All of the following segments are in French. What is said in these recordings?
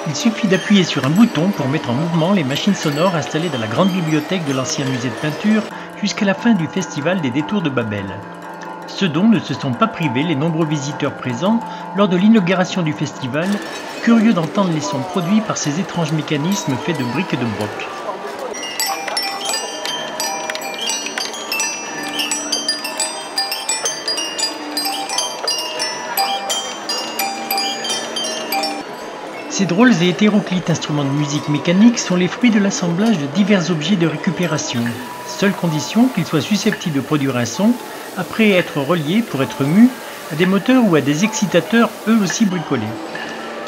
Il suffit d'appuyer sur un bouton pour mettre en mouvement les machines sonores installées dans la grande bibliothèque de l'ancien musée de peinture jusqu'à la fin du festival des Détours de Babel. Ce dont ne se sont pas privés les nombreux visiteurs présents lors de l'inauguration du festival, curieux d'entendre les sons produits par ces étranges mécanismes faits de briques et de broc. Ces drôles et hétéroclites instruments de musique mécanique sont les fruits de l'assemblage de divers objets de récupération, seule condition qu'ils soient susceptibles de produire un son après être reliés, pour être mus, à des moteurs ou à des excitateurs eux aussi bricolés.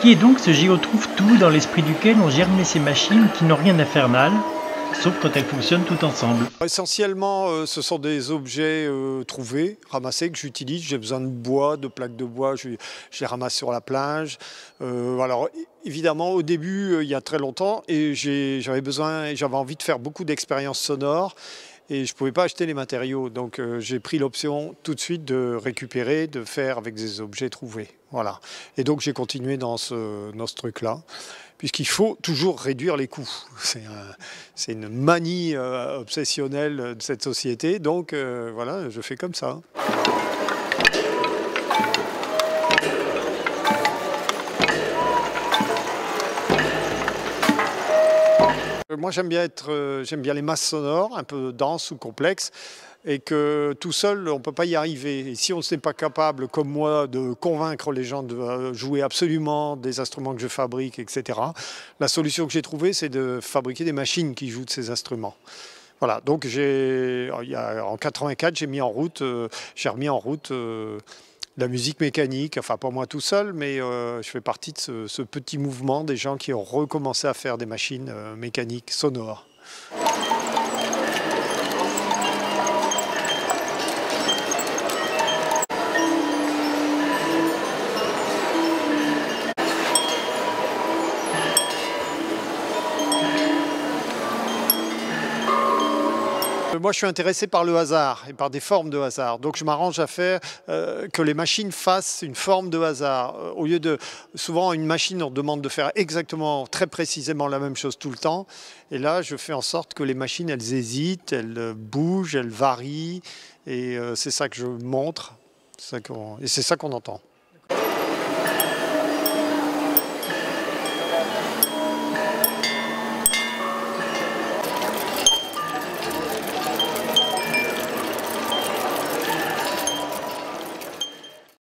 Qui est donc ce géotrouve-tout dans l'esprit duquel ont germé ces machines qui n'ont rien d'infernal, sauf quand elles fonctionnent toutes ensemble? Essentiellement, ce sont des objets trouvés, ramassés, que j'utilise. J'ai besoin de bois, de plaques de bois, je les ramasse sur la plage. Alors, évidemment, au début, il y a très longtemps, et j'avais envie de faire beaucoup d'expériences sonores. Et je ne pouvais pas acheter les matériaux, donc j'ai pris l'option tout de suite de récupérer, de faire avec des objets trouvés. Voilà. Et donc j'ai continué dans ce truc-là, puisqu'il faut toujours réduire les coûts. C'est une manie obsessionnelle de cette société, donc voilà, je fais comme ça. Moi, j'aime bien les masses sonores, un peu denses ou complexes, et que tout seul, on ne peut pas y arriver. Et si on n'est pas capable, comme moi, de convaincre les gens de jouer absolument des instruments que je fabrique, etc., la solution que j'ai trouvée, c'est de fabriquer des machines qui jouent de ces instruments. Voilà, donc en 84, j'ai remis en route la musique mécanique, enfin pas moi tout seul, mais je fais partie de ce petit mouvement des gens qui ont recommencé à faire des machines mécaniques sonores. Moi, je suis intéressé par le hasard et par des formes de hasard. Donc, je m'arrange à faire que les machines fassent une forme de hasard. Au lieu de... Souvent, une machine, on demande de faire exactement, très précisément la même chose tout le temps. Et là, je fais en sorte que les machines, elles hésitent, elles bougent, elles varient. Et c'est ça que je montre. Et c'est ça qu'on entend.